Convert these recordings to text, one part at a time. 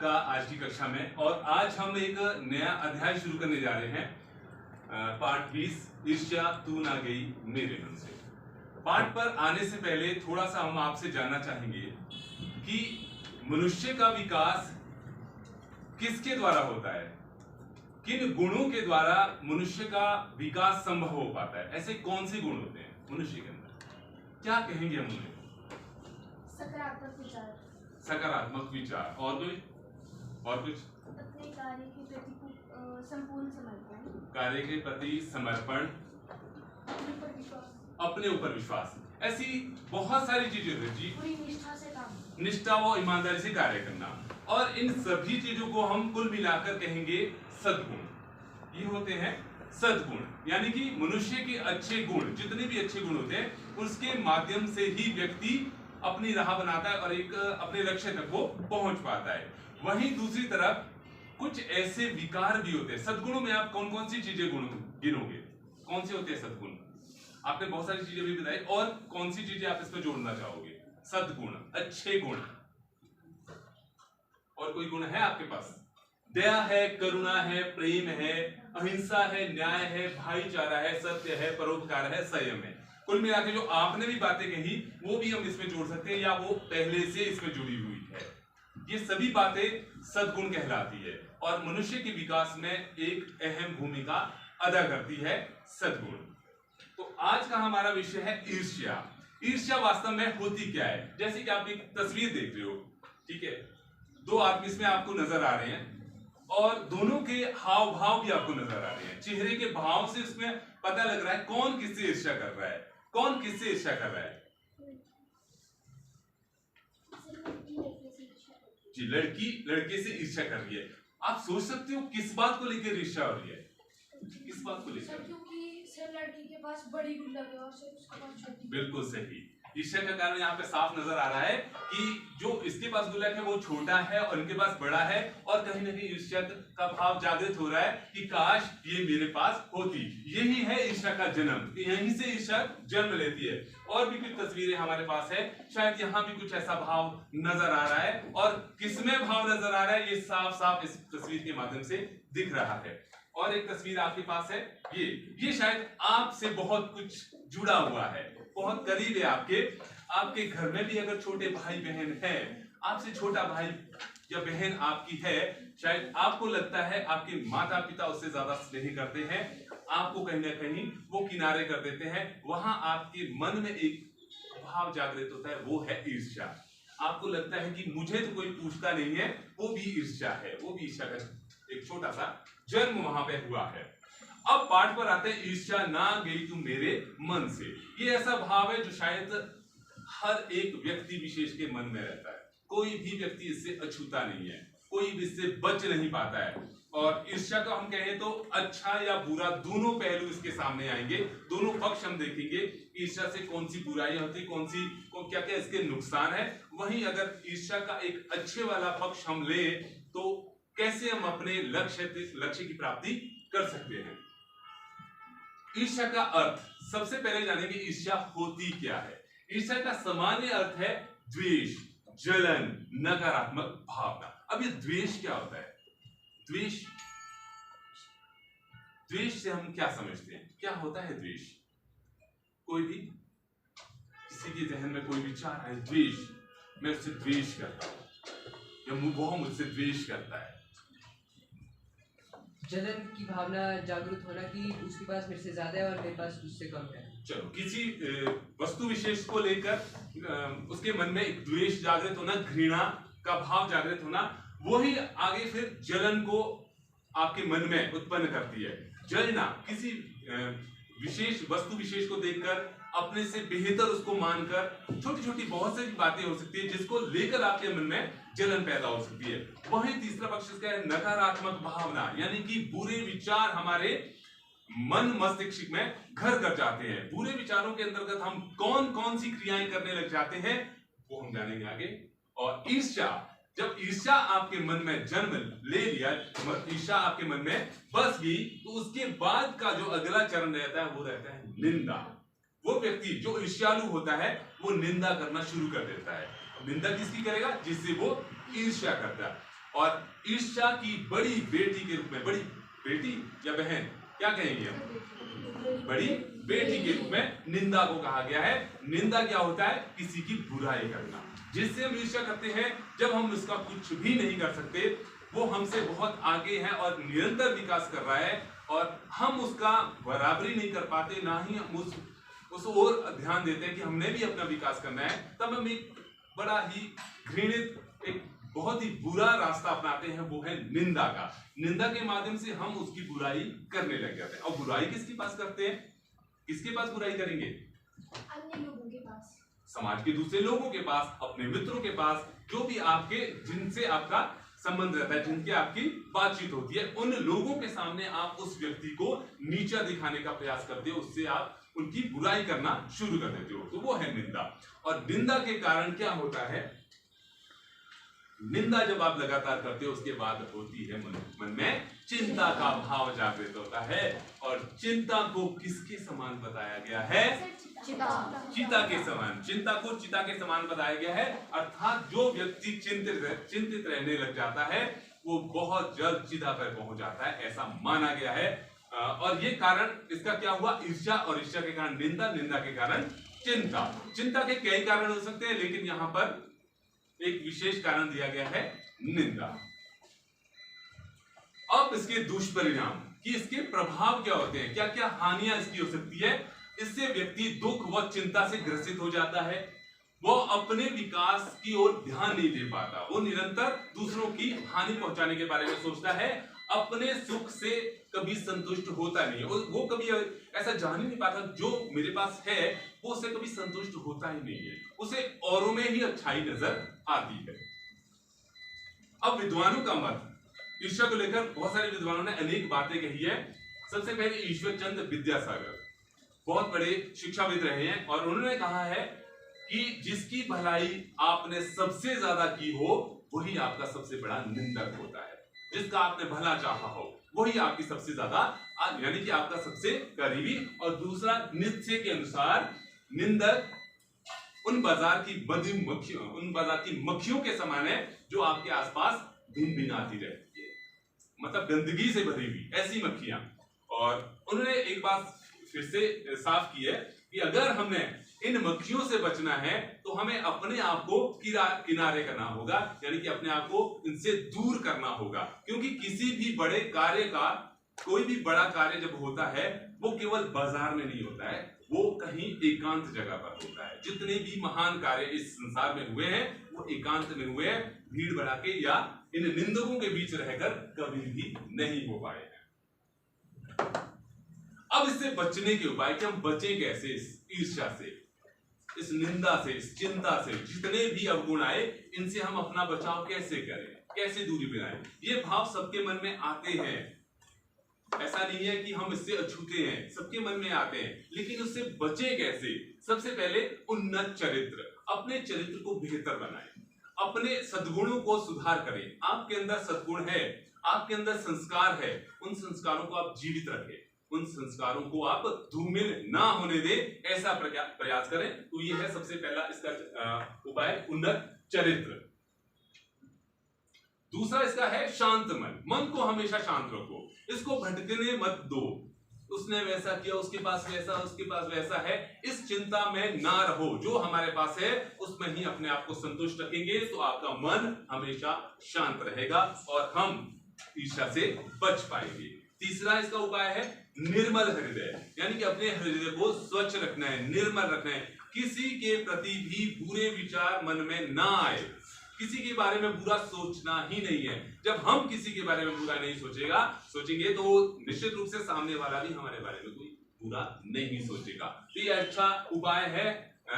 आपका आज की कक्षा में। और आज हम एक नया अध्याय शुरू करने जा रहे हैं, पाठ 20, ईर्ष्या तू ना गई मेरे मन से। पाठ पर आने से पहले थोड़ा सा हम आपसे जानना चाहेंगे कि मनुष्य का विकास किसके द्वारा होता है, किन गुणों के द्वारा मनुष्य का विकास संभव हो पाता है। ऐसे कौन से गुण होते हैं मनुष्य के अंदर, क्या कहेंगे हम उन्हें? सकारात्मक विचार, सकारात्मक विचार, और कुछ अपने कार्य के प्रति संपूर्ण समर्पण, कार्य के प्रति समर्पण, अपने ऊपर विश्वास। ऐसी बहुत सारी चीजें होती हैं जी। पूरी निष्ठा से काम, निष्ठा व ईमानदारी से कार्य करना, और इन सभी चीजों को हम कुल मिलाकर कहेंगे सद्गुण। ये होते हैं सद्गुण, यानी कि मनुष्य के अच्छे गुण, जितने भी अच्छे गुण होते हैं उसके माध्यम से ही व्यक्ति अपनी राह बनाता है और एक अपने लक्ष्य तक वो पहुंच पाता है। वहीं दूसरी तरफ कुछ ऐसे विकार भी होते हैं। सद्गुणों में आप कौन कौन सी चीजें गुण गिनोगे? कौन से होते हैं सद्गुण? आपने बहुत सारी चीजें भी बताई, और कौन सी चीजें आप इसमें जोड़ना चाहोगे? सद्गुण, अच्छे गुण, और कोई गुण है आपके पास? दया है, करुणा है, प्रेम है, अहिंसा है, न्याय है, भाईचारा है, सत्य है, परोपकार है, संयम है। कुल मिला के जो आपने भी बातें कही वो भी हम इसमें जोड़ सकते हैं, या वो पहले से इसमें जुड़ी हुई है। ये सभी बातें सद्गुण कहलाती है और मनुष्य के विकास में एक अहम भूमिका अदा करती है सद्गुण। तो आज का हमारा विषय है ईर्ष्या। ईर्ष्या वास्तव में होती क्या है? जैसे कि आप एक तस्वीर देख रहे हो, ठीक है, दो आदमी इसमें आपको नजर आ रहे हैं और दोनों के हाव भाव भी आपको नजर आ रहे हैं। चेहरे के भाव से इसमें पता लग रहा है कौन किससे ईर्ष्या कर रहा है, कौन किससे ईर्ष्या कर रहा है। जी, लड़की लड़के से ईर्ष्या कर रही है। आप सोच सकते हो किस बात को लेकर ईर्ष्या हो रही है? किस बात को लेकर? क्योंकि सर लड़की के पास बड़ी गुल्लक है और सर उसके पास छोटी। बिल्कुल सही। ईर्ष्या का कारण यहाँ पे साफ नजर आ रहा है कि जो इसके पास गुल्लक है वो छोटा है और इनके पास बड़ा है, और कहीं ना कहीं ईर्ष्या का भाव जागृत हो रहा है कि काश ये मेरे पास होती। यही है ईर्ष्या का जन्म, यहीं से ईर्ष्या जन्म लेती है। और भी कुछ तस्वीरें हमारे पास है, शायद यहाँ भी कुछ ऐसा भाव नजर आ रहा है, और किसमें भाव नजर आ रहा है ये साफ साफ इस तस्वीर के माध्यम से दिख रहा है। और एक तस्वीर आपके पास है, ये शायद आपसे बहुत कुछ जुड़ा हुआ है, बहुत करीब है आपके घर में भी अगर छोटे भाई बहन है, आपसे छोटा भाई या बहन आपकी है, शायद आपको लगता है आपके माता पिता उससे ज्यादा स्नेह करते हैं, आपको कहीं ना कहीं वो किनारे कर देते हैं। वहां आपके मन में एक भाव जागृत होता है, वो है ईर्ष्या। आपको लगता है कि मुझे तो कोई पूछता नहीं है, वो भी ईर्ष्या है, वो भी ईर्ष्या का एक छोटा सा जन्म वहां पे हुआ है। अब पाठ पर आते हैं, ईर्ष्या ना गई तू मेरे मन से। ये ऐसा भाव है जो शायद हर एक व्यक्ति विशेष के मन में रहता है। कोई भी व्यक्ति इससे अछूता नहीं है, कोई भी इससे बच नहीं पाता है। और ईर्ष्या का हम कहें तो अच्छा या बुरा दोनों पहलू इसके सामने आएंगे, दोनों पक्ष हम देखेंगे। ईर्ष्या से कौन सी बुराई होती, क्या क्या इसके नुकसान है। वहीं अगर ईर्ष्या का एक अच्छे वाला पक्ष हम ले तो कैसे हम अपने लक्ष्य की प्राप्ति कर सकते हैं। ईर्ष्या का अर्थ सबसे पहले जानेंगे, ईर्ष्या होती क्या है। ईर्ष्या का सामान्य अर्थ है द्वेष, जलन, नकारात्मक भावना। अब ये द्वेष क्या होता है? द्वेष से हम क्या समझते हैं, क्या होता है द्वेष? कोई भी किसी के जहन में कोई विचार है, द्वेष, मैं उससे द्वेष करता हूं या वो मुझसे द्वेष करता है। जलन की भावना जागरूक होना कि उसके पास मेरे से ज्यादा है और मेरे पास उससे कम है। चलो, किसी वस्तु विशेष को लेकर उसके मन में एक द्वेष जागृत होना, घृणा का भाव जागृत होना, वही आगे फिर जलन को आपके मन में उत्पन्न करती है। जलना किसी विशेष वस्तु विशेष को देखकर, अपने से बेहतर उसको मानकर, छोटी छोटी बहुत सारी बातें हो सकती है जिसको लेकर आपके मन में जलन पैदा हो सकती है। वहीं तीसरा पक्ष इसका है नकारात्मक भावना, यानी कि बुरे विचार हमारे मन मस्तिष्क में घर कर जाते हैं। बुरे विचारों के अंतर्गत हम कौन कौन सी क्रियाएं करने लग जाते हैं वो हम जानेंगे आगे। और ईर्ष्या, जब ईर्ष्या आपके मन में जन्म ले लिया, ईर्ष्या आपके मन में बस गई, तो उसके बाद का जो अगला चरण रहता है वो रहता है निंदा। वो व्यक्ति जो ईर्ष्यालु होता है वो निंदा करना शुरू कर देता है। निंदा किसकी करेगा? जिससे वो ईर्ष्या करता है। और ईर्ष्या की बड़ी बेटी के रूप में, बड़ी बेटी या बहन क्या कहेंगे हम, बड़ी बेटी के रूप में निंदा को कहा गया है। निंदा क्या होता है, किसी की बुराई करना, जिससे हम ईर्ष्या करते हैं जब हम उसका कुछ भी नहीं कर सकते, वो हमसे बहुत आगे है और निरंतर विकास कर रहा है और हम उसका बराबरी नहीं कर पाते, ना ही हम उस ओर ध्यान देते हैं कि हमने भी अपना विकास करना है, तब हम एक बड़ा ही घृणित, एक बहुत ही बुरा रास्ता अपनाते हैं, वो है निंदा का। निंदा के माध्यम से हम उसकी बुराई करने लग जाते हैं। और बुराई किसके पास करते हैं, किसके पास बुराई करेंगे, अन्य लोगों के पास, समाज के दूसरे लोगों के पास, अपने मित्रों के पास, जो भी आपके, जिनसे आपका संबंध रहता है, जिनकी आपकी बातचीत होती है, उन लोगों के सामने आप उस व्यक्ति को नीचा दिखाने का प्रयास करते हो, उससे आप उनकी बुराई करना शुरू कर देते हो, तो वो है निंदा। और निंदा के कारण क्या होता है, निंदा जब आप लगातार करते हो उसके बाद होती है मन में चिंता का भाव जागृत होता है। और चिंता को किसके समान बताया गया है, चिता के समान। चिंता को चिता के समान बताया गया है, अर्थात जो व्यक्ति चिंतित रहने लग जाता है वो बहुत जल्द चिता पर पहुंच जाता है, ऐसा माना गया है। और ये कारण इसका क्या हुआ, ईर्ष्या, और ईर्ष्या के कारण निंदा, निंदा के कारण चिंता। चिंता के कई कारण हो सकते हैं, लेकिन यहां पर एक विशेष कारण दिया गया है, निंदा। अब इसके दुष्परिणाम कि इसके प्रभाव क्या होते हैं, क्या क्या हानियां इसकी हो सकती है। इससे व्यक्ति दुख व चिंता से ग्रसित हो जाता है, वो अपने विकास की ओर ध्यान नहीं दे पाता, वो निरंतर दूसरों की हानि पहुंचाने के बारे में सोचता है, अपने सुख से कभी संतुष्ट होता नहीं है, वो कभी ऐसा जान ही नहीं पाता जो मेरे पास है वो उससे कभी संतुष्ट होता ही नहीं है, उसे औरों में ही अच्छाई नजर आती है। अब विद्वानों का मत, ईर्ष्या को लेकर बहुत सारे विद्वानों ने अनेक बातें कही है। सबसे पहले ईश्वर चंद्र विद्यासागर बहुत बड़े शिक्षाविद रहे हैं, और उन्होंने कहा है कि जिसकी भलाई आपने सबसे ज्यादा की हो वही आपका सबसे बड़ा निंदक होता है, जिसका आपने भला चाहा हो वही आपकी सबसे ज्यादा, यानी कि आपका सबसे करीबी। और दूसरा, निश्चय के अनुसार निंदक उन बाजार की मक्खियों के समान है जो आपके आसपास भिन भिन आती रहती है, मतलब गंदगी से भरी हुई ऐसी मक्खियां। और उन्होंने एक बात फिर से साफ की है कि अगर हमने इन मक्खियों से बचना है तो हमें अपने आप को किनारे करना होगा, यानी कि अपने आप को इनसे दूर करना होगा। क्योंकि किसी भी बड़े कार्य का, कोई भी बड़ा कार्य जब होता है वो केवल बाजार में नहीं होता है, वो कहीं एकांत जगह पर होता है। जितने भी महान कार्य इस संसार में हुए हैं वो एकांत में हुए हैं, भीड़ भड़ा के या इन निंदकों के बीच रहकर कभी भी नहीं हो पाए हैं। अब इससे बचने के उपाय कि हम बचें कैसे, इस ईर्ष्या से, इस निंदा से, इस चिंता से, जितने भी अवगुण आए इनसे हम अपना बचाव कैसे करें, कैसे दूरी बनाएं। ये भाव सबके मन में आते हैं, ऐसा नहीं है कि हम इससे अछूते हैं, सबके मन में आते हैं, लेकिन उससे बचे कैसे। सबसे पहले उन्नत चरित्र, अपने चरित्र को बेहतर बनाएं, अपने सद्गुणों को सुधार करें। आपके अंदर सद्गुण है, आपके अंदर संस्कार है, उन संस्कारों को आप जीवित रखें, उन संस्कारों को आप धूमिल ना होने दें, ऐसा प्रयास करें। तो ये है सबसे पहला इसका उपाय, उन्नत चरित्र। दूसरा इसका है शांत मन, मन को हमेशा शांत रखो, इसको भटकने मत दो। उसने वैसा किया, उसके पास वैसा, उसके पास वैसा है, इस चिंता में ना रहो। जो हमारे पास है उसमें ही अपने आप को संतुष्ट रखेंगे तो आपका मन हमेशा शांत रहेगा और हम ईर्ष्या से बच पाएंगे। तीसरा इसका उपाय है निर्मल हृदय, यानी कि अपने हृदय को स्वच्छ रखना है, निर्मल रखना है। किसी के प्रति भी बुरे विचार मन में ना आए, किसी के बारे में बुरा सोचना ही नहीं है। जब हम किसी के बारे में बुरा नहीं सोचेंगे तो निश्चित रूप से सामने वाला भी हमारे बारे में कोई बुरा नहीं सोचेगा। तो ये अच्छा उपाय है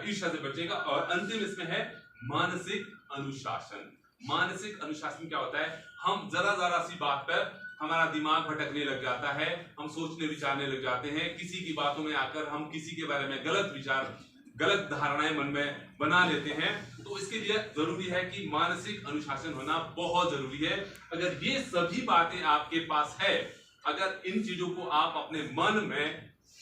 ईर्ष्या से बचेगा। और अंतिम इसमें है मानसिक अनुशासन। मानसिक अनुशासन क्या होता है, हम जरा सी बात पर हमारा दिमाग भटकने लग जाता है, हम सोचने विचारने लग जाते हैं, किसी की बातों में आकर हम किसी के बारे में गलत विचार, गलत धारणाएं मन में बना लेते हैं। तो इसके लिए जरूरी है कि मानसिक अनुशासन होना बहुत जरूरी है। अगर ये सभी बातें आपके पास है, अगर इन चीजों को आप अपने मन में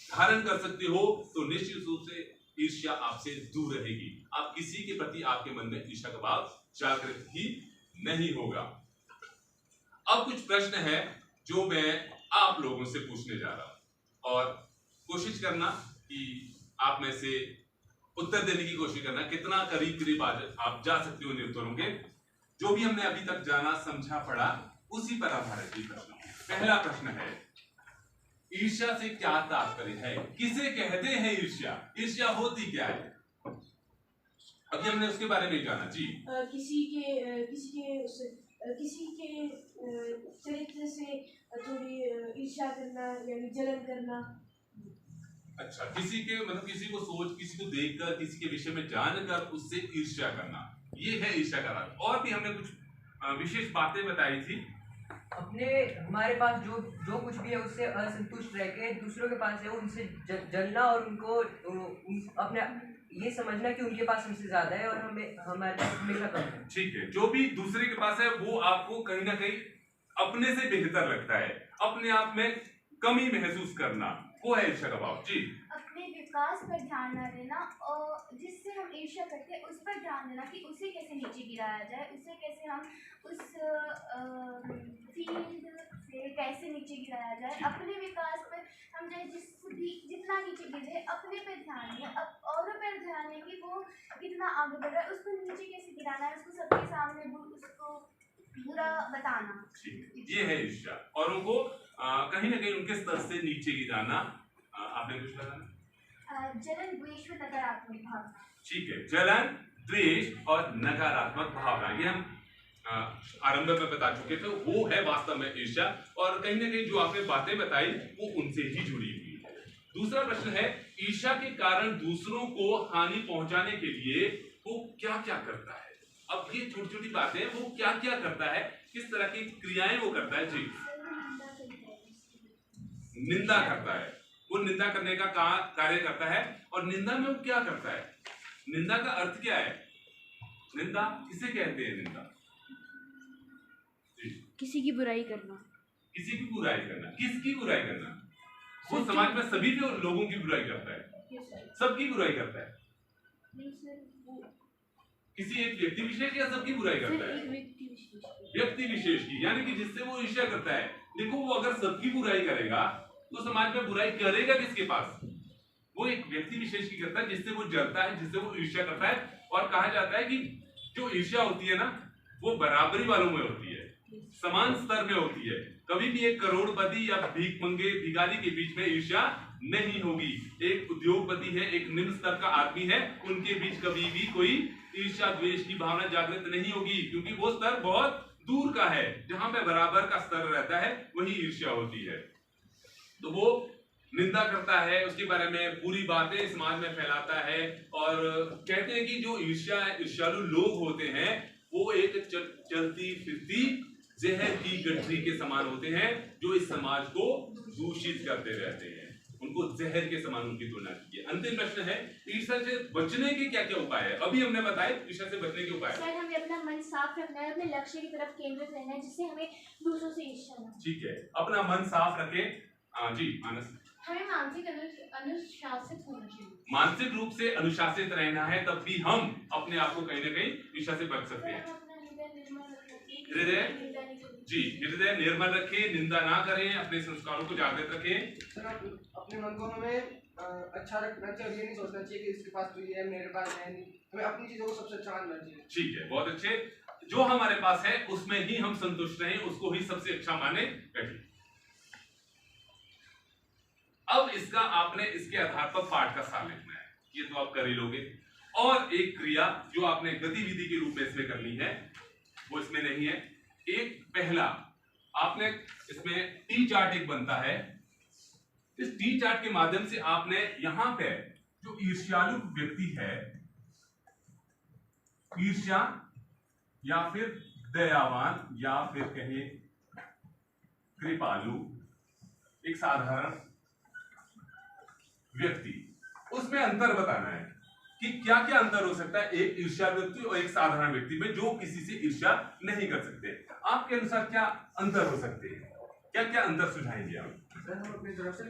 धारण कर सकते हो तो निश्चित रूप से ईर्ष्या आपसे दूर रहेगी। आप किसी के प्रति आपके मन में ईर्ष्या का भाव जागृत ही नहीं होगा। अब कुछ प्रश्न है जो मैं आप लोगों से पूछने जा रहा हूं और कोशिश करना कि आप में से उत्तर देने की कोशिश करना, कितना करीब करीब आप जा सकते हो इन उत्तरों के। जो भी हमने अभी तक जाना समझा पढ़ा उसी पर आधारित ये प्रश्न। पहला प्रश्न है, ईर्ष्या से क्या तात्पर्य है? किसे कहते हैं ईर्ष्या? ईर्ष्या होती क्या है? अभी हमने उसके बारे में जाना जी। किसी के चरित्र से थोड़ी ईर्ष्या करना यानी जलन करना। अच्छा, किसी के मतलब किसी को सोच, किसी को देखकर, किसी के विषय में जानकर उससे ईर्ष्या करना, ये है ईर्ष्या का अर्थ। और भी हमने कुछ विशेष बातें बताई थी। हमारे पास जो कुछ भी है उससे असंतुष्ट रह के दूसरों के पास है उनसे जलना और उनको अपने ये समझना कि उनके पास हमसे ज्यादा है और हमारे पास हमेशा कम है। ठीक है, जो भी दूसरे के पास है वो आपको कहीं ना कहीं अपने से बेहतर लगता है, अपने आप में कमी महसूस करना, वो है ईर्ष्या का भाव जी। अपने विकास पर ध्यान न देना और जिससे हम ईर्ष्या करते हैं उस पर ध्यान देना कि उसे कैसे नीचे गिराया जाए, उसे कैसे हम उस फील्ड से कैसे नीचे गिराया जाए। अपने विकास पर हम चाहे जितना नीचे गिरे अपने पे ध्यान दें, औरों पर ध्यान दें कि वो कितना आगे बढ़ रहा है, उसको नीचे कैसे गिराना है, उसको सबके सामने उसको बुरा बताना। ये है ईर्ष्या, औरों को कहीं ना कहीं उनके स्तर से नीचे गिराना। आपने कुछ बताना? जलन, द्वेष व नकारात्मक भावना। ठीक है, जलन, द्वेष और नकारात्मक भावना, ये हम आरंभ में बता चुके थे, वो है वास्तव में ईर्ष्या। और कहीं ना कहीं जो आपने बातें बताई वो उनसे ही जुड़ी हुई है। दूसरा प्रश्न है, ईर्ष्या के कारण दूसरों को हानि पहुंचाने के लिए वो क्या क्या करता है? अब ये छोटी छोटी बातें, वो क्या क्या करता है, किस तरह की क्रियाएं वो करता है जी? निंदा करता है, वो निंदा करने का कार्य करता है। और निंदा में वो क्या करता है? निंदा का अर्थ क्या है? निंदा किसे कहते हैं? निंदा किसी की बुराई करना। किसी की बुराई करना। किसकी बुराई करना? वो समाज में सभी लोगों की बुराई करता है, सबकी बुराई करता है। किसी एक व्यक्ति विशेष या सबकी बुराई करता है? व्यक्ति विशेष की, यानी कि जिससे वो ईर्ष्या करता है। देखो, वो अगर सबकी बुराई करेगा तो समाज में बुराई करेगा किसके पास? वो एक व्यक्ति विशेष की करता है जिससे वो जलता है, जिससे वो ईर्ष्या करता है। और कहा जाता है कि जो ईर्ष्या होती है ना, वो बराबरी वालों में होती है, समान स्तर में होती है। कभी भी एक करोड़पति या भिखारी के बीच में ईर्ष्या नहीं होगी। एक उद्योगपति है, एक निम्न स्तर का आदमी है, उनके बीच कभी भी कोई ईर्ष्या द्वेष की भावना जागृत नहीं होगी, क्योंकि वो स्तर बहुत दूर का है। जहां पे बराबर का स्तर रहता है वही ईर्ष्या होती है। तो वो निंदा करता है, उसके बारे में बुरी बातें समाज में फैलाता है। और कहते हैं कि जो ईर्ष्यालु लोग होते हैं वो एक चलती फिरती जहर की गठरी के समान होते हैं, जो इस समाज को दूषित करते रहते हैं। उनको जहर के समान उनकी तुलना की है। अंतिम प्रश्न है, ईर्ष्या से बचने के क्या क्या उपाय है? अभी हमने बताया ईर्ष्या से बचने के उपाय। सर, हमें अपना मन साफ रखना है, अपने लक्ष्य की तरफ केंद्रित रहना है, जिससे हमें दूसरों से ईर्ष्या ना। ठीक है, अपना मन साफ रखें। जी मानस। हमें मानसिक अनुशासित होना चाहिए। मानसिक रूप से अनुशासित रहना है, तब भी हम अपने आप को कहीं ना कहीं ईर्ष्या से बच सकते हैं। हृदय निर्मल रखें, निंदा ना करें, अपने संस्कारों को जागृत रखें। सर, अपने मन को हमें अच्छा रखना चाहिए, ये नहीं सोचना चाहिए कि इसके पास तो ये है, मेरे पास है नहीं। हमें अपनी चीजों को सबसे अच्छा मानना चाहिए। ठीक है, बहुत अच्छे। जो हमारे पास है उसमें ही हम संतुष्ट रहें, उसको ही सबसे अच्छा माने रखें। अब इसका आपने इसके आधार पर पाठ का सार लिखना है, ये तो आप कर ही लोगे। और एक क्रिया जो आपने गतिविधि के रूप में इसमें करनी है वो इसमें नहीं है। एक पहला आपने इसमें टी चार्ट एक बनता है, इस टी चार्ट के माध्यम से आपने यहां पे जो ईर्ष्यालु व्यक्ति है, ईर्ष्या या फिर दयावान या फिर कहें कृपालु, एक साधारण व्यक्ति, उसमें अंतर बताना है कि क्या क्या अंतर हो सकता है एक ईर्ष्या व्यक्ति और एक साधारण व्यक्ति में जो किसी से ईर्ष्या नहीं कर सकते। आपके अनुसार क्या अंतर हो सकते हैं? क्या क्या अंतर सुझाएंगे आप? सर, हम अपनी तरफ से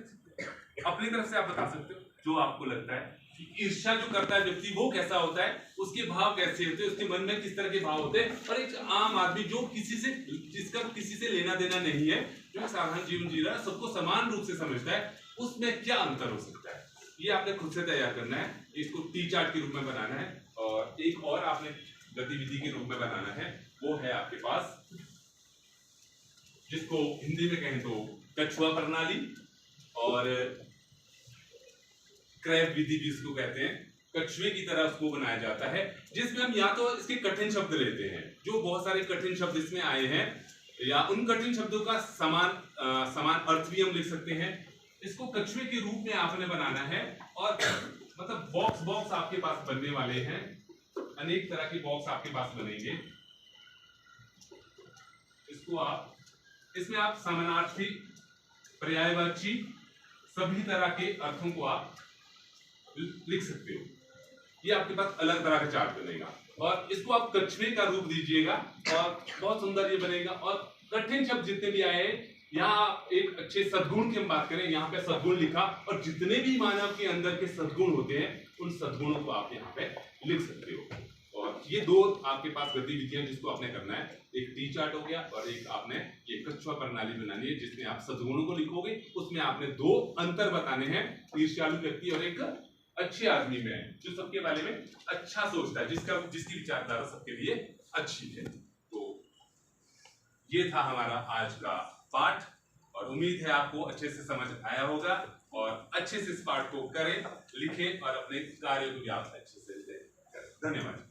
अपनी तरफ से आप बता सकते हो। जो आपको लगता है कि ईर्ष्या जो करता है व्यक्ति वो कैसा होता है, उसके भाव कैसे होते हैं, उसके मन में किस तरह के भाव होते हैं, और एक आम आदमी जो जिसका किसी से लेना देना नहीं है, जो एक साधारण जीवन जी रहा है, सबको समान रूप से समझता है, उसमें क्या अंतर हो सकता है, ये आपने खुद से तैयार करना है। इसको टी चार्ट के रूप में बनाना है, और एक और आपने गतिविधि के रूप में बनाना है, वो है आपके पास, जिसको हिंदी में कहें तो कछुआ प्रणाली और क्रैब विधि भी इसको कहते हैं। कछुए की तरह उसको बनाया जाता है, जिसमें हम या तो इसके कठिन शब्द लेते हैं, जो बहुत सारे कठिन शब्द इसमें आए हैं, या उन कठिन शब्दों का समान अर्थ भी हम लिख सकते हैं। इसको कछुए के रूप में आपने बनाना है, और मतलब बॉक्स आपके पास बनने वाले हैं, अनेक तरह के बॉक्स आपके पास बनेंगे। इसमें आप समानार्थी, पर्यायवाची, सभी तरह के अर्थों को आप लिख सकते हो। ये आपके पास अलग तरह का चार्ट बनेगा, और इसको आप कछुए का रूप दीजिएगा और बहुत सुंदर ये बनेगा। और कठिन शब्द जितने भी आए, यहाँ एक अच्छे सद्गुण की हम बात करें, यहाँ पे सद्गुण लिखा, और जितने भी मानव के अंदर के सद्गुण होते हैं, उन सद्गुणों को आप यहाँ पे लिख सकते हो। और ये दो आपके पास गतिविधियां जिसको आपने करना है, एक टी चार्ट हो गया, और एक आपने ये कछुआ प्रणाली बनानी है, जिसमें आप सद्गुणों को लिखोगे। उसमें आपने दो अंतर बताने हैं, ईर्ष्यालु व्यक्ति और एक अच्छे आदमी में, जो सबके बारे में अच्छा सोचता है, जिसकी विचारधारा सबके लिए अच्छी है। तो ये था हमारा आज का पाठ, और उम्मीद है आपको अच्छे से समझ आया होगा, और अच्छे से इस पाठ को करें, लिखें, और अपने कार्य को भी आप अच्छे से करें। धन्यवाद।